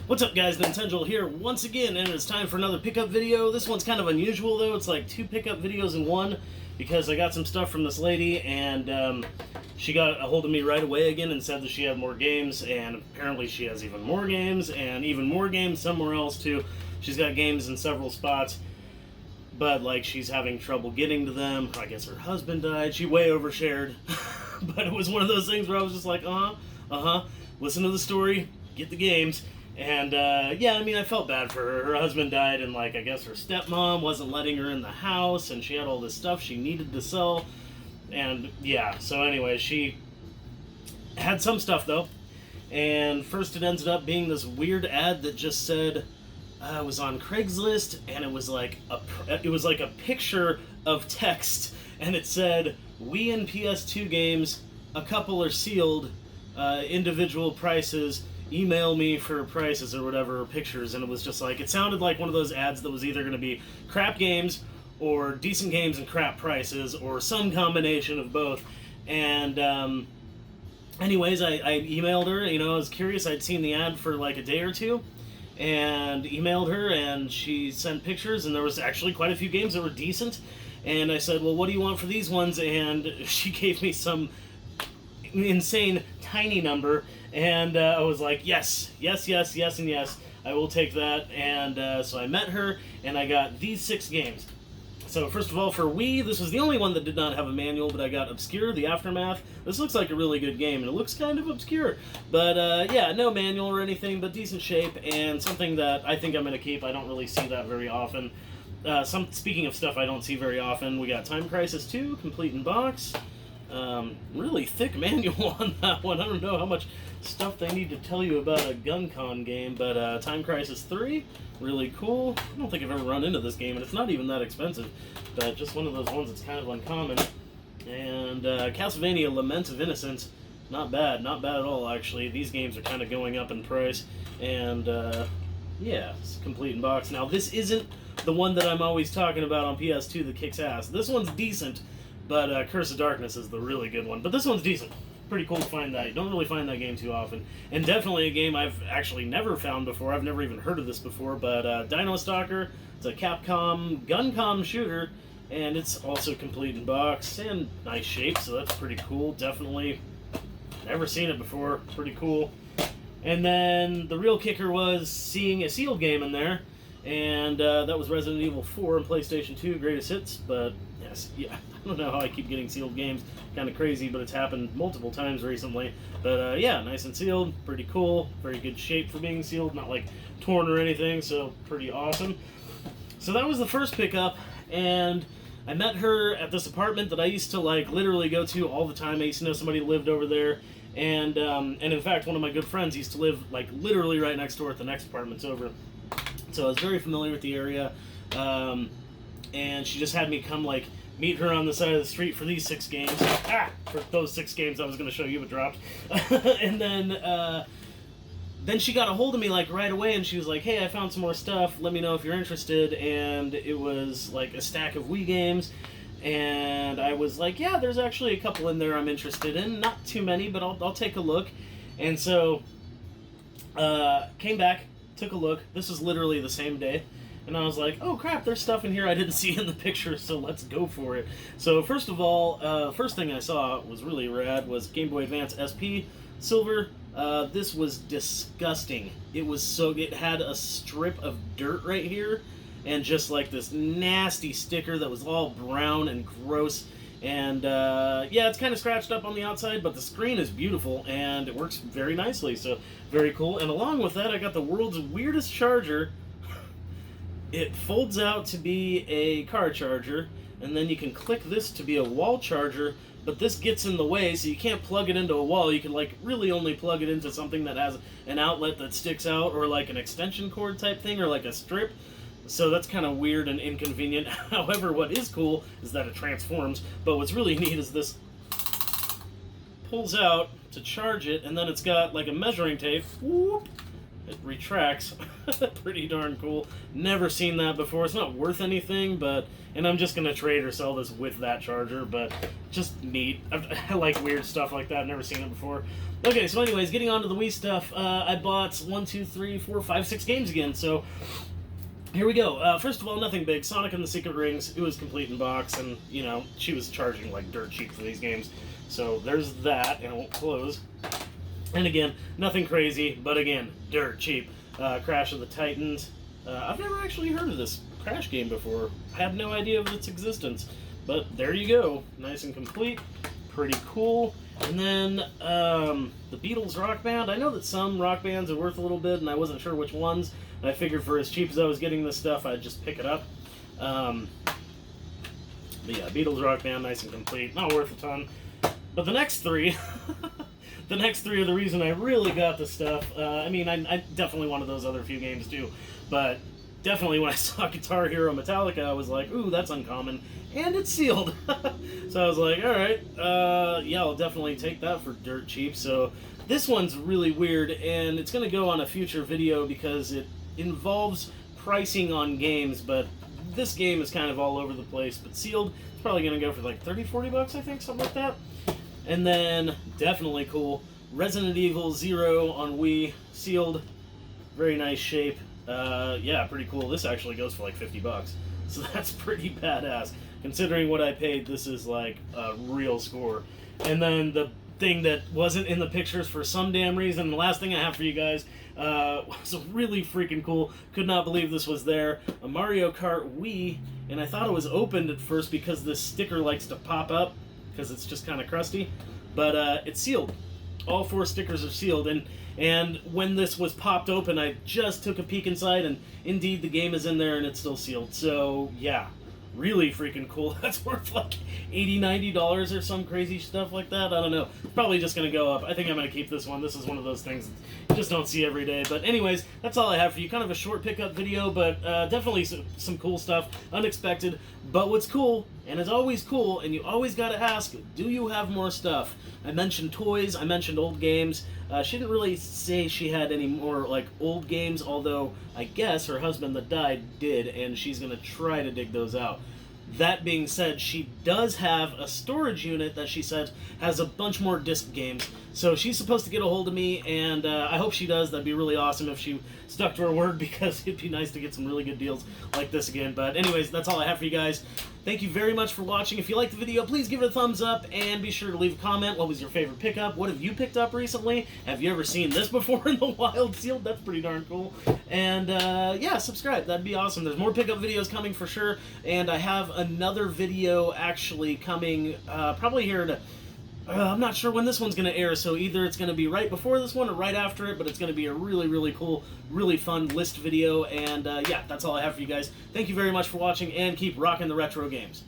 What's up guys, Nintenjoel here once again, and it's time for another pickup video. This one's kind of unusual though, it's like 2 pickup videos in one, because I got some stuff from this lady, and she got a hold of me right away again and said that she had more games, and apparently she has even more games, and even more games somewhere else too. She's got games in several spots, but like she's having trouble getting to them. I guess her husband died, she way overshared, but it was one of those things where I was just like, listen to the story, get the games. And, yeah, I mean, I felt bad for her. Her husband died, and, like, I guess her stepmom wasn't letting her in the house, and she had all this stuff she needed to sell. And, yeah, so anyway, she had some stuff, though. And first it ended up being this weird ad that just said, it was on Craigslist, and it was like a picture of text, and it said, "We in PS2 games, a couple are sealed, individual prices, email me for prices," or whatever, or pictures. And it was just like, it sounded like one of those ads that was either going to be crap games or decent games and crap prices, or some combination of both. And anyways, I emailed her. You know, I was curious. I'd seen the ad for like a day or two, and emailed her, and she sent pictures, and there was actually quite a few games that were decent. And I said, well, what do you want for these ones? And she gave me some insane tiny number, and I was like, yes, and yes, I will take that. And so I met her, and I got these 6 games. So first of all, for Wii, this was the only one that did not have a manual, but I got Obscure, The Aftermath. This looks like a really good game, and it looks kind of obscure, but yeah, no manual or anything, but decent shape, and something that I think I'm going to keep. I don't really see that very often. Speaking of stuff I don't see very often, we got Time Crisis 2, complete in box. Really thick manual on that one. I don't know how much stuff they need to tell you about a GunCon game, but Time Crisis 3, really cool. I don't think I've ever run into this game, and it's not even that expensive, but just one of those ones that's kind of uncommon. And Castlevania Lament of Innocence, not bad at all, actually. These games are kind of going up in price, and yeah, it's complete in box. Now, this isn't the one that I'm always talking about on PS2 that kicks ass. This one's decent, but Curse of Darkness is the really good one. But this one's decent. Pretty cool to find that. You don't really find that game too often. And definitely a game I've actually never found before. I've never even heard of this before. But Dino Stalker, it's a Capcom Guncom shooter, and it's also complete in box and nice shape, so that's pretty cool. Definitely never seen it before. Pretty cool. And then the real kicker was seeing a sealed game in there, and that was Resident Evil 4 and PlayStation 2 Greatest Hits. But yes, yeah, I don't know how I keep getting sealed games. Kind of crazy, but it's happened multiple times recently. But yeah, nice and sealed, pretty cool, very good shape for being sealed, not like torn or anything, so pretty awesome. So that was the first pickup, and I met her at this apartment that I used to like literally go to all the time. I used to know somebody who lived over there, and in fact, one of my good friends used to live like literally right next door at the next apartments over. So I was very familiar with the area, and she just had me come like meet her on the side of the street for these 6 games. For those 6 games I was going to show you but dropped. And then she got a hold of me like right away, and she was like, hey, I found some more stuff, let me know if you're interested. And it was like a stack of Wii games, and I was like, yeah, there's actually a couple in there I'm interested in. Not too many, but I'll take a look. And so came back, took a look. This was literally the same day. And I was like, oh crap, there's stuff in here I didn't see in the picture, so let's go for it. So first of all, first thing I saw was really rad, was Game Boy Advance SP Silver. This was disgusting. It had a strip of dirt right here, and just like this nasty sticker that was all brown and gross. And yeah, it's kind of scratched up on the outside, but the screen is beautiful, and it works very nicely, so very cool. And along with that, I got the world's weirdest charger. It folds out to be a car charger, and then you can click this to be a wall charger, but this gets in the way, so you can't plug it into a wall. You can like really only plug it into something that has an outlet that sticks out, or like an extension cord type thing, or like a strip. So that's kind of weird and inconvenient. However, what is cool is that it transforms, but what's really neat is this pulls out to charge it, and then it's got like a measuring tape, whoop, It retracts. Pretty darn cool. Never seen that before. It's not worth anything, but... And I'm just going to trade or sell this with that charger, but just neat. I like weird stuff like that. I've never seen it before. Okay, so anyways, getting on to the Wii stuff, I bought 1, 2, 3, 4, 5, 6 games again, so... Here we go. First of all, nothing big. Sonic and the Secret Rings. It was complete in box, and, you know, she was charging like dirt cheap for these games. So there's that, and it won't close. And again, nothing crazy, but again, dirt cheap. Crash of the Titans. I've never actually heard of this Crash game before. I had no idea of its existence. But there you go. Nice and complete. Pretty cool. And then the Beatles Rock Band. I know that some rock bands are worth a little bit, and I wasn't sure which ones. And I figured for as cheap as I was getting this stuff, I'd just pick it up. But yeah, Beatles Rock Band, nice and complete. Not worth a ton. But the next three, the next three are the reason I really got the stuff. I mean, I definitely wanted those other few games too. But definitely when I saw Guitar Hero Metallica, I was like, ooh, that's uncommon. And it's sealed. So I was like, alright, yeah, I'll definitely take that for dirt cheap. So this one's really weird, and it's going to go on a future video because it involves pricing on games, but this game is kind of all over the place. But sealed, it's probably going to go for like 30, 40 bucks, I think, something like that. And then, definitely cool, Resident Evil 0 on Wii, sealed, very nice shape. Yeah, pretty cool. This actually goes for like 50 bucks, so that's pretty badass. Considering what I paid, this is like a real score. And then the thing that wasn't in the pictures for some damn reason, the last thing I have for you guys was really freaking cool. Could not believe this was there. A Mario Kart Wii, and I thought it was opened at first because this sticker likes to pop up, because it's just kind of crusty. But it's sealed. All 4 stickers are sealed, and when this was popped open, I just took a peek inside, and indeed the game is in there and it's still sealed. So yeah, really freaking cool. That's worth like $80, $90 or some crazy stuff like that. I don't know. It's probably just going to go up. I think I'm going to keep this one. This is one of those things you just don't see every day. But anyways, that's all I have for you. Kind of a short pickup video, but definitely some cool stuff. Unexpected. But what's cool, and is always cool, and you always got to ask, do you have more stuff? I mentioned toys. I mentioned old games. She didn't really say she had any more like old games, although I guess her husband that died did, and she's going to try to dig those out. That being said, she does have a storage unit that she said has a bunch more disc games. So she's supposed to get a hold of me, and I hope she does. That'd be really awesome if she stuck to her word, because it'd be nice to get some really good deals like this again. But anyways, that's all I have for you guys. Thank you very much for watching. If you liked the video, please give it a thumbs up, and be sure to leave a comment. What was your favorite pickup? What have you picked up recently? Have you ever seen this before in the wild sealed? That's pretty darn cool. And yeah, subscribe. That'd be awesome. There's more pickup videos coming for sure, and I have another video actually coming probably here to... I'm not sure when this one's going to air, so either it's going to be right before this one or right after it, but it's going to be a really, really cool, really fun list video, and yeah, that's all I have for you guys. Thank you very much for watching, and keep rocking the retro games.